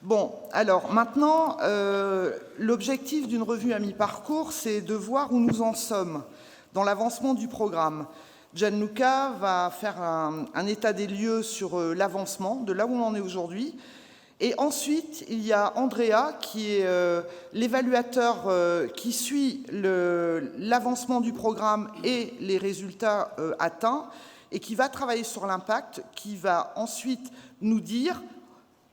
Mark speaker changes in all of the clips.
Speaker 1: Bon, alors maintenant, l'objectif d'une revue à mi-parcours, c'est de voir où nous en sommes dans l'avancement du programme. Gianluca va faire un état des lieux sur l'avancement, de là où on en est aujourd'hui. Et ensuite, il y a Andrea, qui est l'évaluateur qui suit l'avancement du programme et les résultats atteints, et qui va travailler sur l'impact, qui va ensuite nous dire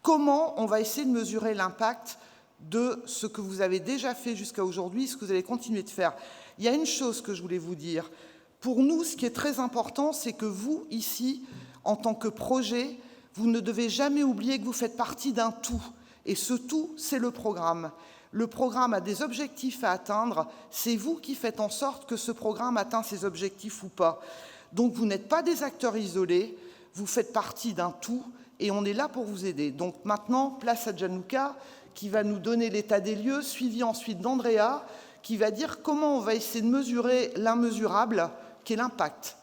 Speaker 1: comment on va essayer de mesurer l'impact de ce que vous avez déjà fait jusqu'à aujourd'hui, ce que vous allez continuer de faire. Il y a une chose que je voulais vous dire. Pour nous, ce qui est très important, c'est que vous, ici, en tant que projet, vous ne devez jamais oublier que vous faites partie d'un tout. Et ce tout, c'est le programme. Le programme a des objectifs à atteindre. C'est vous qui faites en sorte que ce programme atteint ses objectifs ou pas. Donc, vous n'êtes pas des acteurs isolés. Vous faites partie d'un tout. Et on est là pour vous aider. Donc maintenant, place à Gianluca, qui va nous donner l'état des lieux, suivi ensuite d'Andrea, qui va dire comment on va essayer de mesurer l'immesurable, qui est l'impact.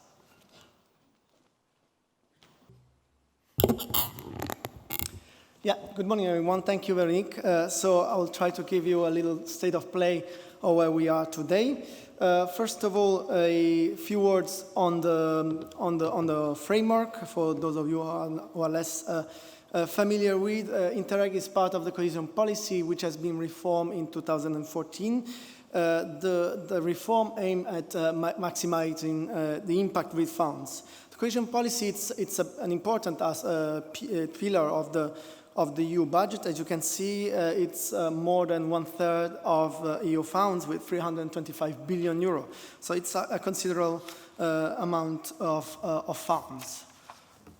Speaker 2: Yeah, good morning everyone. Thank you, Veronique. So I will try to give you a little state of play of where we are today. First of all, a few words on the framework for those of you who are less familiar with. Interreg is part of the cohesion policy, which has been reformed in 2014. The reform aimed at maximizing the impact with funds. The cohesion policy, it's an important pillar of the EU budget. As you can see, it's more than 1/3 of EU funds with 325 billion euro. So it's a considerable amount of funds.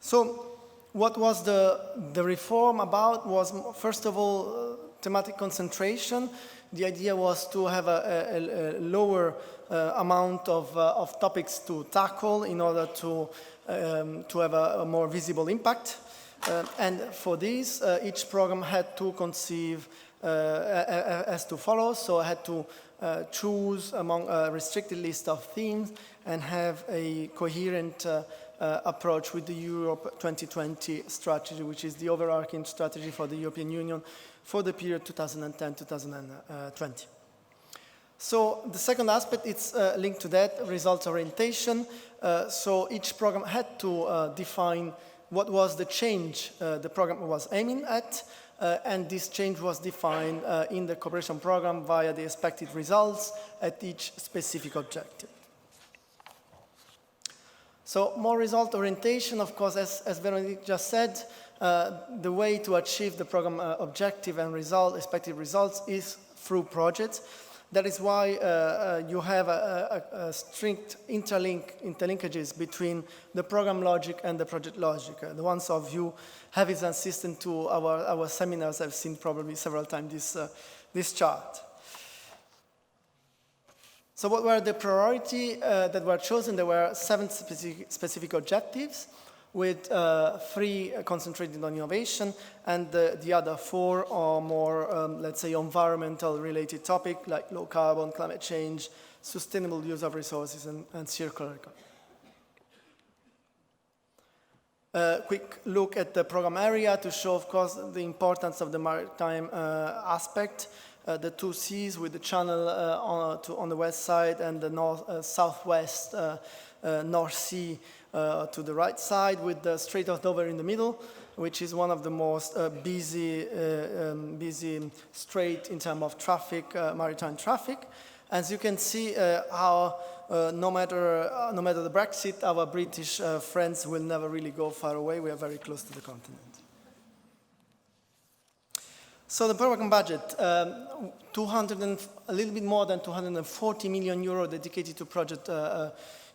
Speaker 2: So what was the reform about was, first of all, thematic concentration. The idea was to have a lower amount of topics to tackle in order to have a more visible impact. And for this, each program had to conceive as to follow. So I had to choose among a restricted list of themes and have a coherent approach with the Europe 2020 strategy, which is the overarching strategy for the European Union for the period 2010-2020. So the second aspect, it's linked to that, results orientation. So each program had to define what was the change the program was aiming at, and this change was defined in the cooperation program via the expected results at each specific objective. So more result orientation, of course, as Veronique just said, the way to achieve the program objective and expected results is through projects. That is why you have a strict interlinkages between the program logic and the project logic. The ones of you have as assistant to our seminars have seen probably several times this chart. So what were the priorities that were chosen? There were 7 specific objectives, with 3 concentrated on innovation, and the other 4 are more, let's say, environmental related topics like low carbon, climate change, sustainable use of resources, and circular economy. Quick look at the program area to show, of course, the importance of the maritime aspect. The 2 seas with the channel on the west side and the southwest North Sea to the right side, with the Strait of Dover in the middle, which is one of the most busy strait in terms of traffic, maritime traffic. As you can see, how no matter the Brexit, our British friends will never really go far away. We are very close to the continent. So the program budget, a little bit more than 240 million euro dedicated to project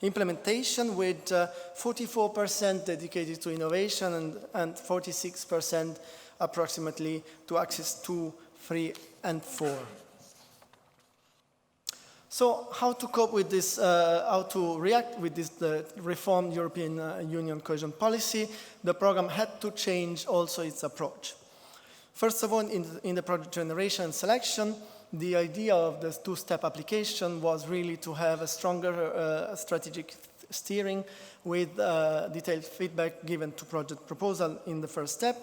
Speaker 2: implementation, with 44% dedicated to innovation and 46% approximately to Axis 2, 3, and 4. So how to cope with this, how to react with this reformed European Union cohesion policy? The program had to change also its approach. First of all, in the project generation and selection, the idea of this 2-step application was really to have a stronger strategic steering with detailed feedback given to project proposal in the first step.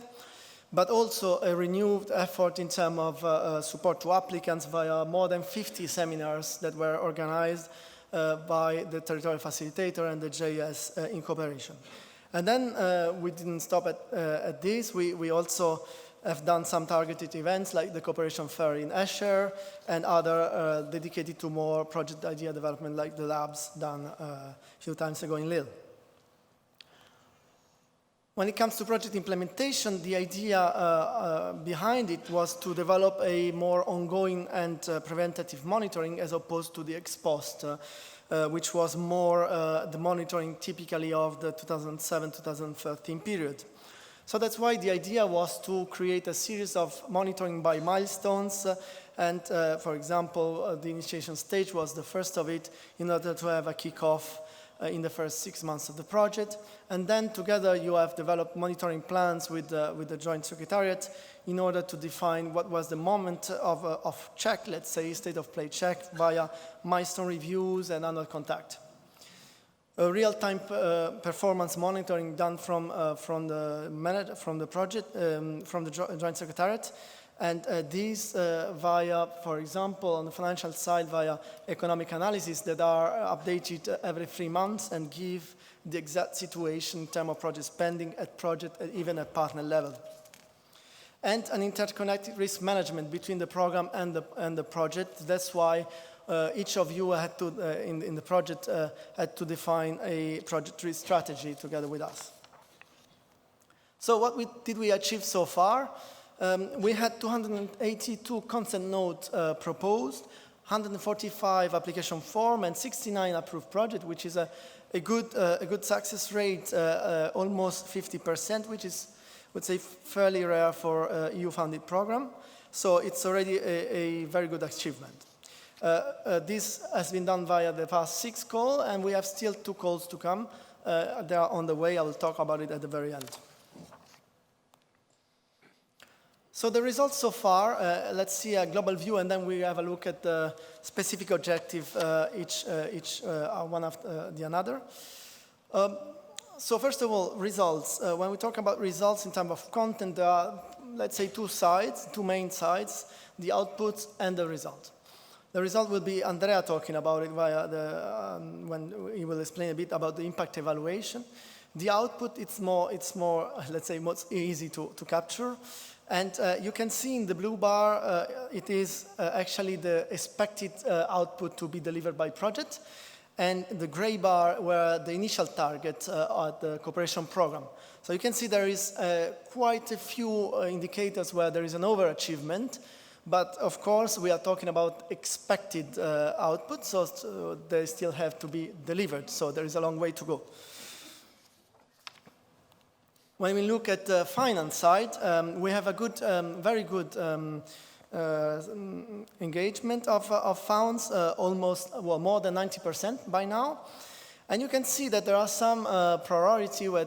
Speaker 2: but also a renewed effort in terms of support to applicants via more than 50 seminars that were organized by the territorial facilitator and the JS in cooperation. And then we didn't stop at this. We also have done some targeted events like the Cooperation Fair in Escher and other dedicated to more project idea development like the labs done a few times ago in Lille. When it comes to project implementation, the idea behind it was to develop a more ongoing and preventative monitoring as opposed to the ex post, which was more the monitoring typically of the 2007-2013 period. So that's why the idea was to create a series of monitoring by milestones, and for example, the initiation stage was the first of it in order to have a kickoff in the first 6 months of the project. And then together you have developed monitoring plans with the Joint Secretariat in order to define what was the moment of check, let's say state of play check via milestone reviews and annual contact. A real-time performance monitoring done from the project, from the Joint Secretariat, and these via, for example, on the financial side, via economic analysis that are updated every 3 months and give the exact situation in terms of project spending at project and even at partner level. And an interconnected risk management between the program and the project. That's why each of you had to, in the project, had to define a project risk strategy together with us. So what did we achieve so far? We had 282 consent notes proposed, 145 application form, and 69 approved projects, which is a good success rate, almost 50%, which is, I would say, fairly rare for an EU-funded program. So it's already a very good achievement. This has been done via the past 6 calls, and we have still 2 calls to come. They are on the way. I will talk about it at the very end. So the results so far, let's see a global view, and then we have a look at the specific objective, each one after the another. So first of all, results. When we talk about results in terms of content, there are, let's say, 2 main sides, the outputs and the result. The result will be Andrea talking about it via when he will explain a bit about the impact evaluation. The output, it's more, let's say, more easy to capture. And you can see in the blue bar, it is actually the expected output to be delivered by project, and the gray bar were the initial target at the cooperation program. So you can see there is quite a few indicators where there is an overachievement, but of course we are talking about expected output, so they still have to be delivered, so there is a long way to go. When we look at the finance side, we have a good, very good engagement of funds, almost, well, more than 90% by now. And you can see that there are some priority where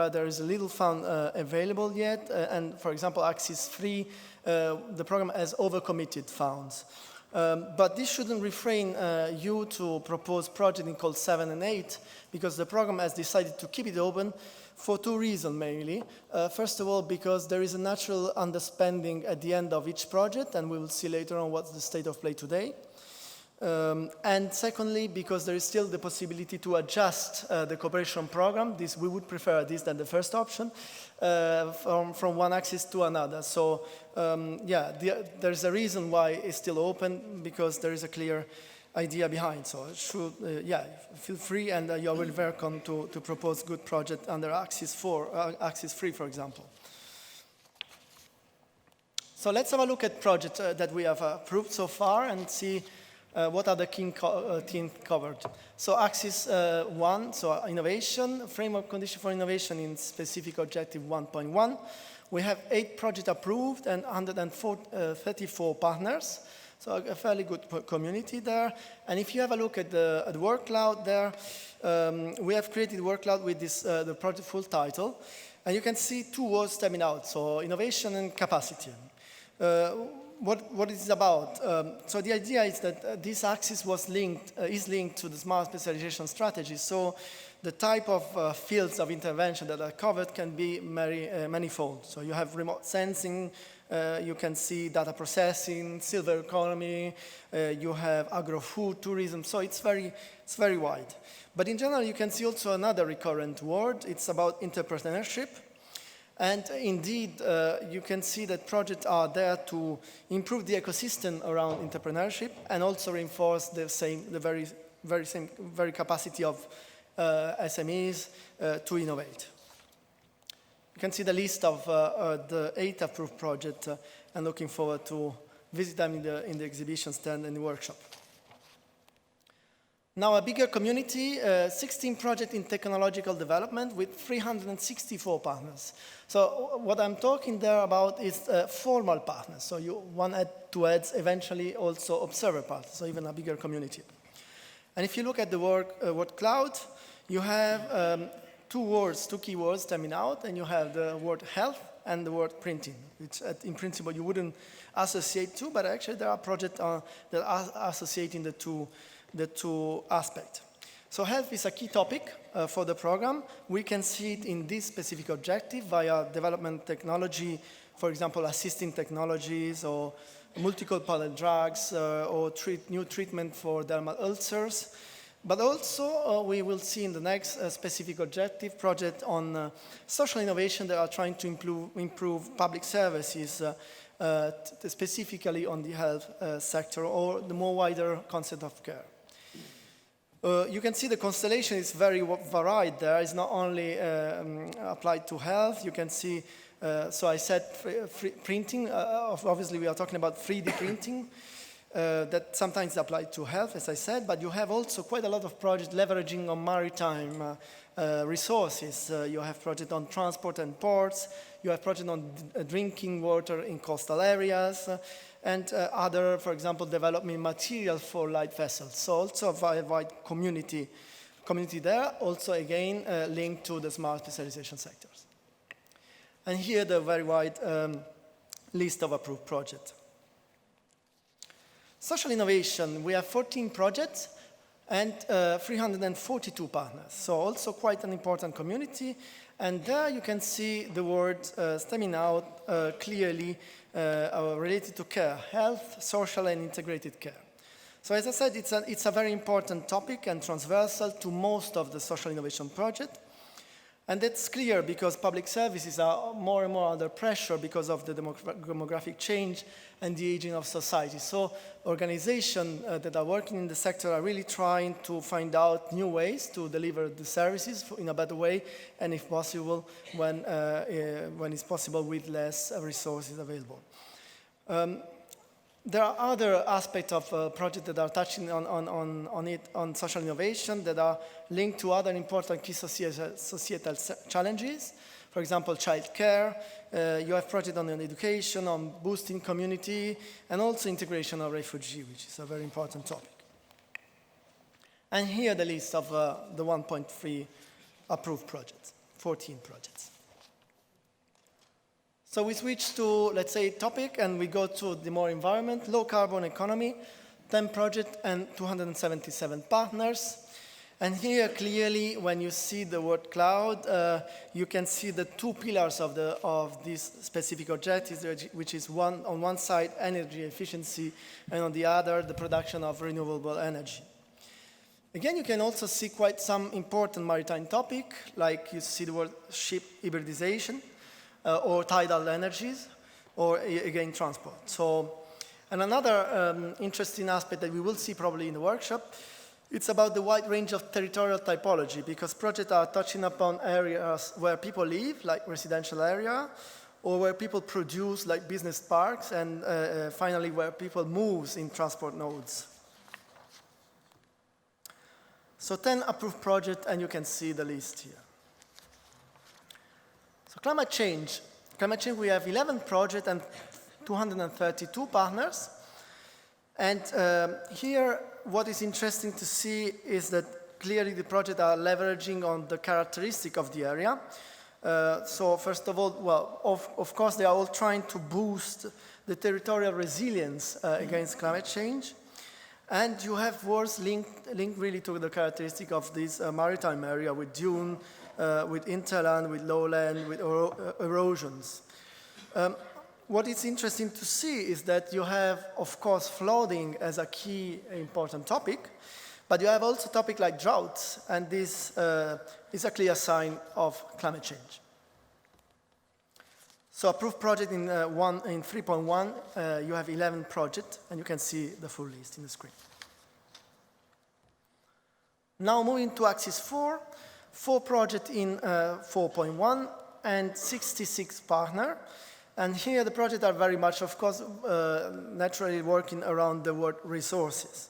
Speaker 2: there is a little fund available yet. And for example, Axis 3, the program has overcommitted funds. But this shouldn't refrain you to propose projects in call 7 and 8, because the program has decided to keep it open for 2 reasons mainly. First of all, because there is a natural underspending at the end of each project, and we will see later on what's the state of play today. And secondly, because there is still the possibility to adjust the cooperation program. We would prefer this than the first option, from one axis to another. So yeah, there's a reason why it's still open, because there is a clear idea behind. So yeah, feel free, and you are welcome to propose good project under Axis 3, for example. So let's have a look at projects that we have approved so far and see what are the key themes covered. So Axis 1, so innovation, framework condition for innovation in specific objective 1.1. We have 8 projects approved and 134 partners. So a fairly good community there. And if you have a look at the workload there, we have created workload with this, the project full title. And you can see 2 words stemming out, so innovation and capacity. What is it about? So the idea is that this axis was linked, is linked to the smart specialization strategy. So the type of fields of intervention that are covered can be manifold. So you have remote sensing, you can see data processing, silver economy, you have agro-food, tourism, so it's very wide. But in general, you can see also another recurrent word. It's about entrepreneurship. And indeed, you can see that projects are there to improve the ecosystem around entrepreneurship and also reinforce the very capacity of SMEs to innovate. You can see the list of the 8 approved projects, and looking forward to visit them in the exhibition stand and the workshop. Now a bigger community, 16 projects in technological development with 364 partners. So what I'm talking there about is formal partners. So one had to add eventually also observer partners, so even a bigger community. And if you look at the word cloud, you have two keywords coming out, and you have the word health and the word printing, which in principle you wouldn't associate to, but actually there are projects that are associating the two aspects. So health is a key topic for the program. We can see it in this specific objective via development technology, for example, assisting technologies or multiple drugs or new treatment for dermal ulcers. But also we will see in the next specific objective project on social innovation that are trying to improve public services, specifically on the health sector or the more wider concept of care. You can see the constellation is very varied there. It's not only applied to health. You can see, so I said printing. Obviously, we are talking about 3D printing that sometimes applied to health, as I said, but you have also quite a lot of projects leveraging on maritime resources. You have projects on transport and ports. You have projects on drinking water in coastal areas. And other, for example, development material for light vessels. So also a wide community there, also again linked to the smart specialization sectors. And here the very wide list of approved projects. Social innovation, we have 14 projects and 342 partners. So also quite an important community. And there you can see the word stemming out clearly related to care, health, social, and integrated care. So as I said, it's a very important topic and transversal to most of the social innovation projects. And that's clear because public services are more and more under pressure because of the demographic change and the aging of society. So organizations that are working in the sector are really trying to find out new ways to deliver the services in a better way, and if possible, when it's possible, with less resources available. There are other aspects of projects that are touching on social innovation that are linked to other important key societal challenges. For example, child care. You have projects on education, on boosting community, and also integration of refugees, which is a very important topic. And here the list of the 1.3 approved projects, 14 projects. So we switch to, let's say, topic, and we go to the more environment, low carbon economy, 10 projects and 277 partners. And here, clearly, when you see the word cloud, you can see the two pillars of this specific objective, which is on one side, energy efficiency, and on the other, the production of renewable energy. Again, you can also see quite some important maritime topic, like you see the word ship hybridization, or tidal energies, or again, transport. So, and another interesting aspect that we will see probably in the workshop, it's about the wide range of territorial typology, because projects are touching upon areas where people live, like residential area, or where people produce, like business parks, and finally where people move in transport nodes. So 10 approved projects, and you can see the list here. So climate change, we have 11 projects and 232 partners. And here, what is interesting to see is that clearly the projects are leveraging on the characteristic of the area. So first of all, well, of course, they are all trying to boost the territorial resilience against climate change. And you have words linked really to the characteristic of this maritime area with dune, with interland, with lowland, with erosions. What is interesting to see is that you have, of course, flooding as a key important topic, but you have also topics like droughts, and this is a clear sign of climate change. So approved project in 3.1, you have 11 projects, and you can see the full list in the screen. Now moving to axis 4, 4 projects in 4.1 and 66 partners. And here the projects are very much, of course, naturally working around the word resources.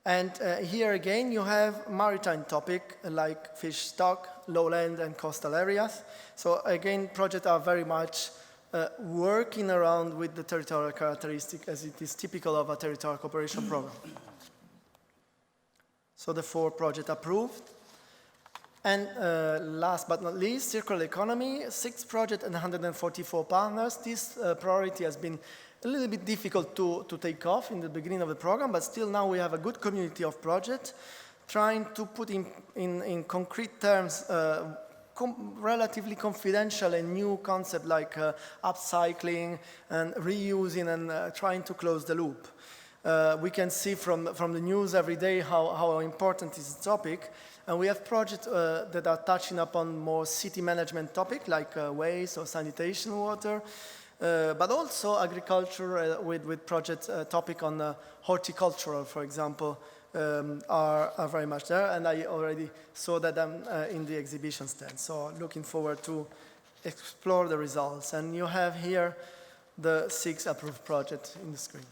Speaker 2: And here again, you have maritime topic like fish stock, lowland and coastal areas. So again, projects are very much working around with the territorial characteristic as it is typical of a territorial cooperation program. So the 4 projects approved. And last but not least, circular economy, 6 projects and 144 partners. This priority has been a little bit difficult to take off in the beginning of the program, but still now we have a good community of projects trying to put in concrete terms relatively confidential and new concepts like upcycling and reusing and trying to close the loop. We can see from the news every day how important is the topic. And we have projects that are touching upon more city management topics like waste or sanitation water, but also agriculture with project topic on horticultural, for example, are very much there. And I already saw that in the exhibition stand. So looking forward to explore the results. And you have here the 6 approved projects in the screen.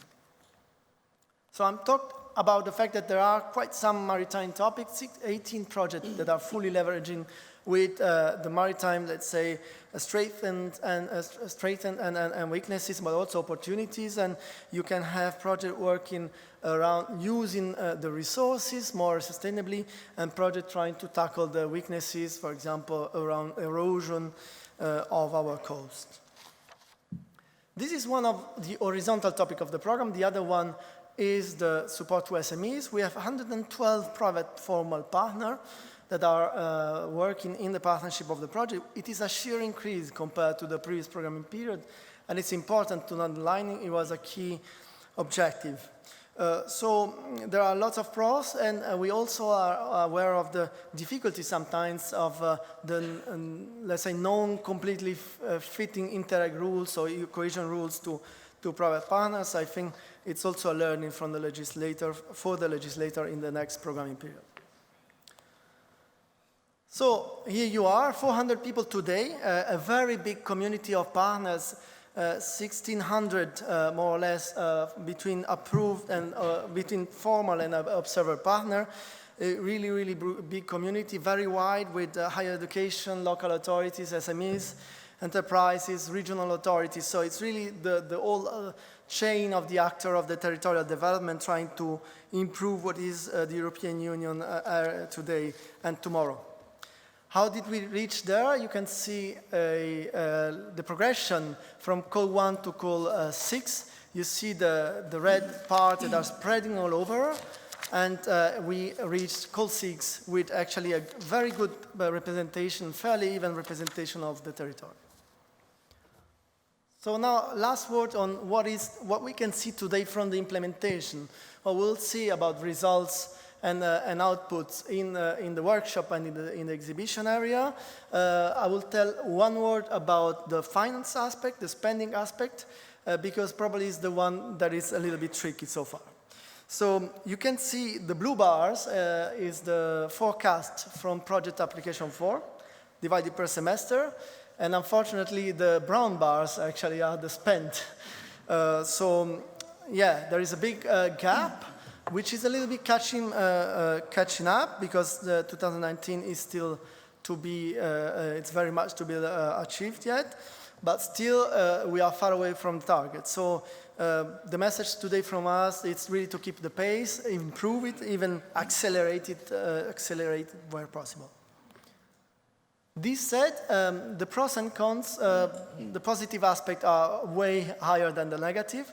Speaker 2: So I'm talking about the fact that there are quite some maritime topics, 18 projects that are fully leveraging with the maritime, let's say, strengthened and weaknesses, but also opportunities. And you can have project working around using the resources more sustainably, and project trying to tackle the weaknesses, for example, around erosion of our coast. This is one of the horizontal topics of the program. The other one is the support to SMEs. We have 112 private formal partners that are working in the partnership of the project. It is a sheer increase compared to the previous programming period, and it's important to underline it was a key objective. So there are lots of pros, and we also are aware of the difficulties sometimes of let's say, non-completely fitting Interreg rules or cohesion rules to private partners. I think it's also a learning from the legislator, for the legislator in the next programming period. So here you are, 400 people today, a very big community of partners, 1,600 more or less between approved and between formal and observer partner. A really, really big community, very wide with higher education, local authorities, SMEs, enterprises, regional authorities. So it's really the whole chain of the actor of the territorial development trying to improve what is the European Union today and tomorrow. How did we reach there? You can see the progression from call 1 to call 6. You see the red part that are spreading all over. And we reached call 6 with actually a very good representation, fairly even representation of the territory. So now, last word on what we can see today from the implementation. What we'll see about results and outputs in the workshop and in the exhibition area. I will tell one word about the finance aspect, the spending aspect, because probably is the one that is a little bit tricky so far. So you can see the blue bars is the forecast from project application 4, divided per semester. And unfortunately, the brown bars actually are the spent. So yeah, there is a big gap, which is a little bit catching up because the 2019 is still to be, it's very much to be achieved yet. But still, we are far away from target. So the message today from us is really to keep the pace, improve it, even accelerate it where possible. This said, the pros and cons, the positive aspects are way higher than the negative.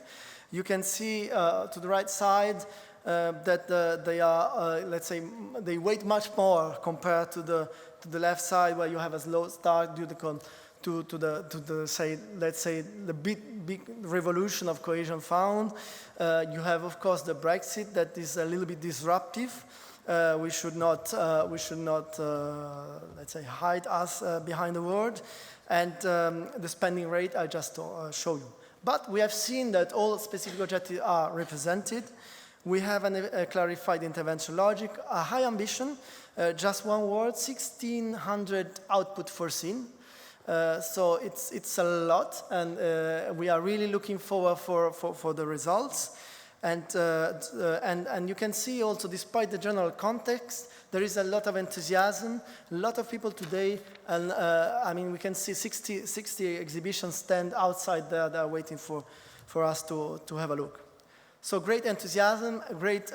Speaker 2: You can see to the right side that they are, let's say, they weight much more compared to the left side where you have a slow start due to the say, let's say, the big revolution of cohesion fund. You have, of course, the Brexit that is a little bit disruptive. We should not, let's say, hide us behind the word. And the spending rate I just show you. But we have seen that all specific objectives are represented. We have a clarified intervention logic, a high ambition, just one word, 1,600 output foreseen. So it's a lot, and we are really looking forward for the results. And you can see also, despite the general context, there is a lot of enthusiasm, a lot of people today, and I mean, we can see 60 exhibition stand outside there that are waiting for us to have a look. So great enthusiasm, great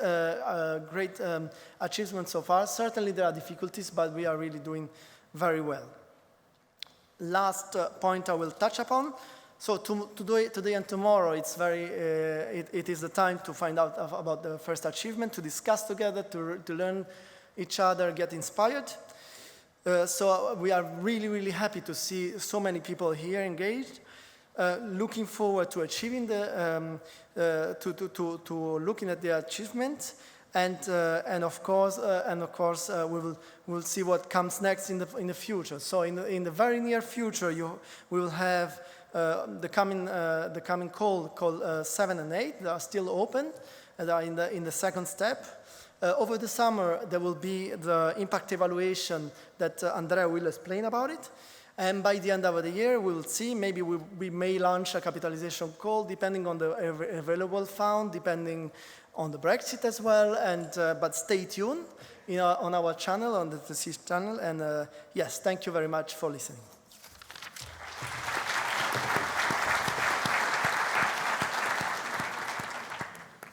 Speaker 2: achievement so far. Certainly there are difficulties, but we are really doing very well. Last point I will touch upon. So today and tomorrow, it is the time to find out about the first achievement, to discuss together, to learn each other, get inspired. So we are really, really happy to see so many people here engaged. Looking forward to achieving to looking at the achievement, and of course we will see what comes next in the future. So in the very near future, we will have the coming call called 7 and 8. They are still open. They are in the second step. Over the summer, there will be the impact evaluation that Andrea will explain about it. And by the end of the year, we will see, maybe we may launch a capitalization call, depending on the available fund, depending on the Brexit as well. But stay tuned on our channel, on the Seas channel. And yes, thank you very much for listening.